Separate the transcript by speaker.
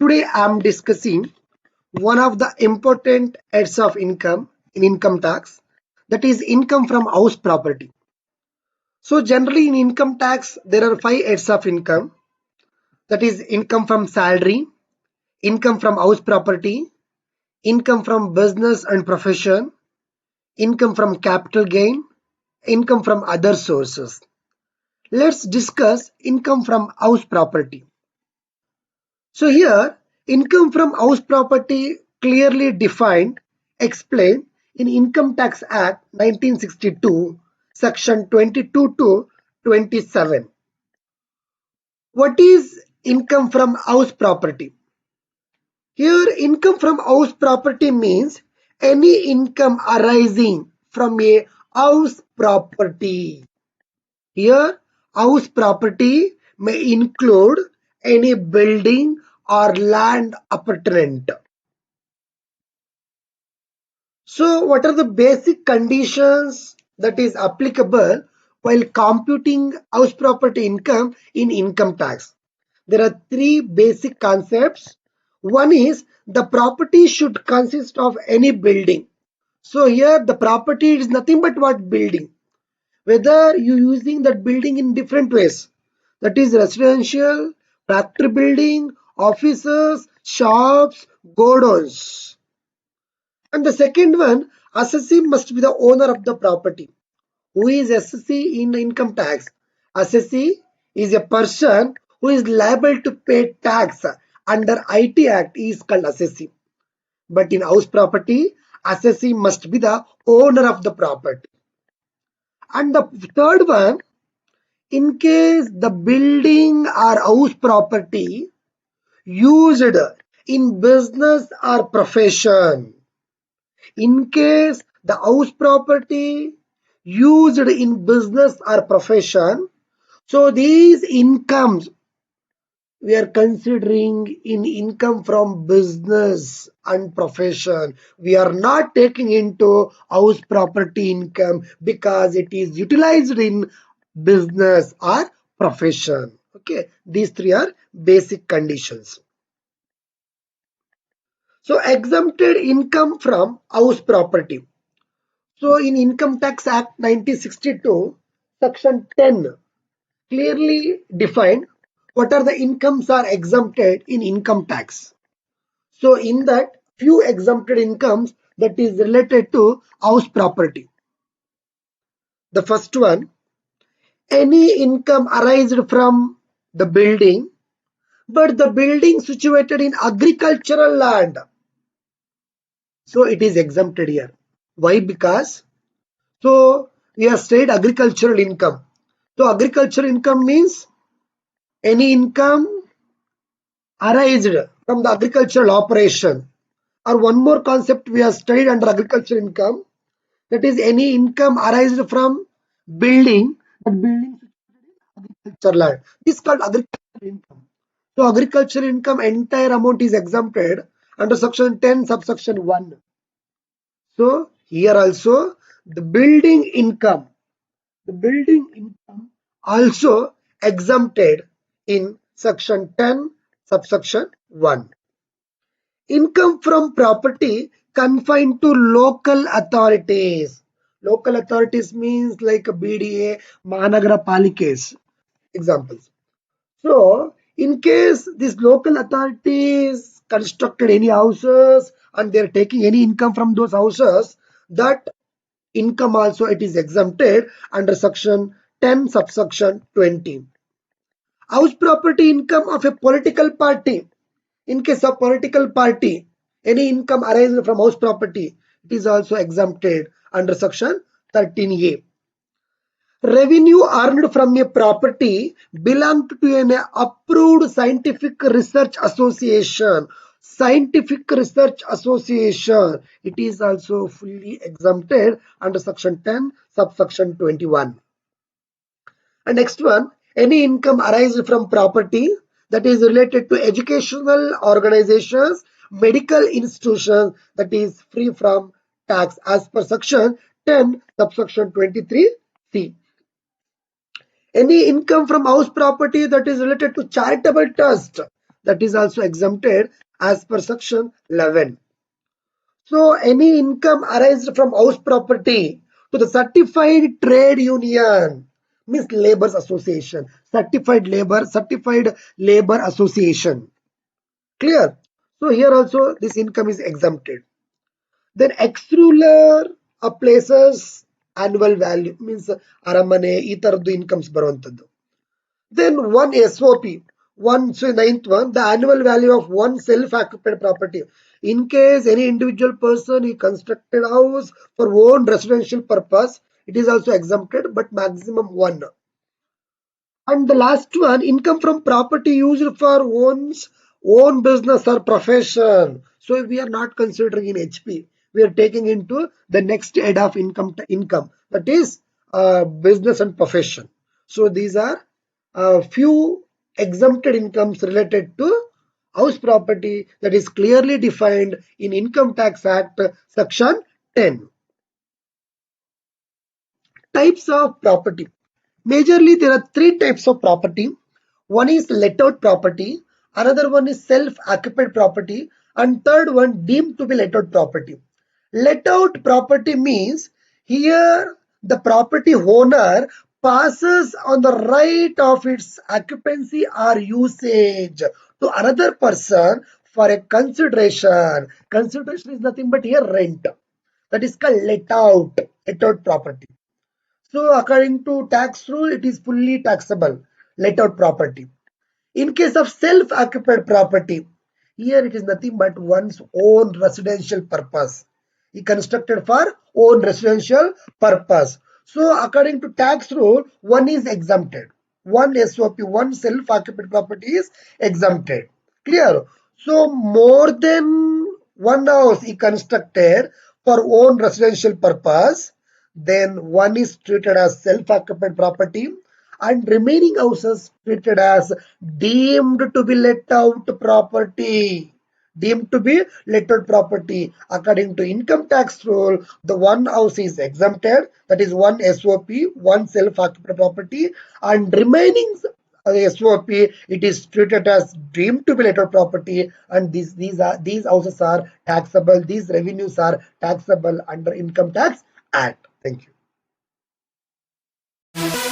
Speaker 1: Today I am discussing one of the important heads of income in income tax, that is income from house property. So generally in income tax there are five heads of income, that is income from salary, income from house property, income from business and profession, income from capital gain, income from other sources. Let's discuss income from house property. So here, income from house property clearly defined, explained in Income Tax Act 1962, section 22 to 27. What is income from house property? Here, income from house property means any income arising from a house property. Here, house property may include any building or land appurtenant. So, what are the basic conditions that is applicable while computing house property income in income tax? There are three basic concepts. One is the property should consist of any building. So here the property is nothing but what building. Whether you using that building in different ways, that is residential, factory building, offices, shops, godowns. And the second one, assessee must be the owner of the property. Who is assessee in income tax? Assessee is a person who is liable to pay tax under IT Act is called assessee. But in house property, assessee must be the owner of the property. And the third one, in case the building or house property used in business or profession, in case the house property used in business or profession, so these incomes we are considering in income from business and profession. We are not taking into house property income because it is utilized in business or profession. Okay, these three are basic conditions. So exempted income from house property. So in Income Tax Act 1962, section 10 clearly defined what are the incomes are exempted in income tax. So in that, few exempted incomes that is related to house property. The first one, any income arised from the building, but the building situated in agricultural land. So it is exempted here. Why? Because so we have said agricultural income. So agricultural income means any income arised from the agricultural operation. Or one more concept we have studied under agricultural income, that is any income arised from building, that building agricultural land. This is called agricultural income. So agricultural income entire amount is exempted under section 10 subsection 1. So here also the building income also exempted in section 10 subsection 1. Income from property confined to local authorities. Local authorities means like a BDA, Mahanagara Palikas. Examples. So, in case these local authorities constructed any houses and they are taking any income from those houses, that income also it is exempted under section 10 subsection 20. House property income of a political party. In case of political party, any income arising from house property, it is also exempted under section 13A. Revenue earned from a property belonged to an approved scientific research association. Scientific research association, it is also fully exempted under section 10, subsection 21. And next one, any income arising from property that is related to educational organizations, medical institutions, that is free from tax as per section 10, subsection 23C. Any income from house property that is related to charitable trust, that is also exempted as per section 11. So any income arising from house property to the certified trade union means labor's association, certified labor association. Clear? So here also this income is exempted. Then ex-ruler places annual value means ಅರಮನೆ ಈ ತರದ್ದು incomes ಬರುವಂತದ್ದು. Then one SOP, ninth one, the annual value of one self-occupied property. In case any individual person he constructed house for own residential purpose, it is also exempted, but maximum one. And the last one, income from property used for one's own business or profession. So we are not considering in HP. We are taking into the next head of income, that is business and profession. So these are a few exempted incomes related to house property that is clearly defined in Income Tax Act section 10. Types of property. Majorly, there are three types of property. One is let out property, another one is self-occupied property, and third one deemed to be let out property. Let out property means here the property owner passes on the right of its occupancy or usage to another person for a consideration. Consideration is nothing but here rent. That is called let out property. So according to tax rule, it is fully taxable, let out property. In case of self-occupied property, here it is nothing but one's own residential purpose. He constructed for own residential purpose. So according to tax rule, one is exempted. One SOP, one self-occupied property is exempted. Clear? So more than one house he constructed for own residential purpose, then one is treated as self-occupied property and remaining houses treated as deemed to be let out property. Deemed to be let out property. According to income tax rule, the one house is exempted, that is one SOP, one self-occupied property, and remaining SOP it is treated as deemed to be let out property, and these houses are taxable. These revenues are taxable under Income Tax Act. Thank you.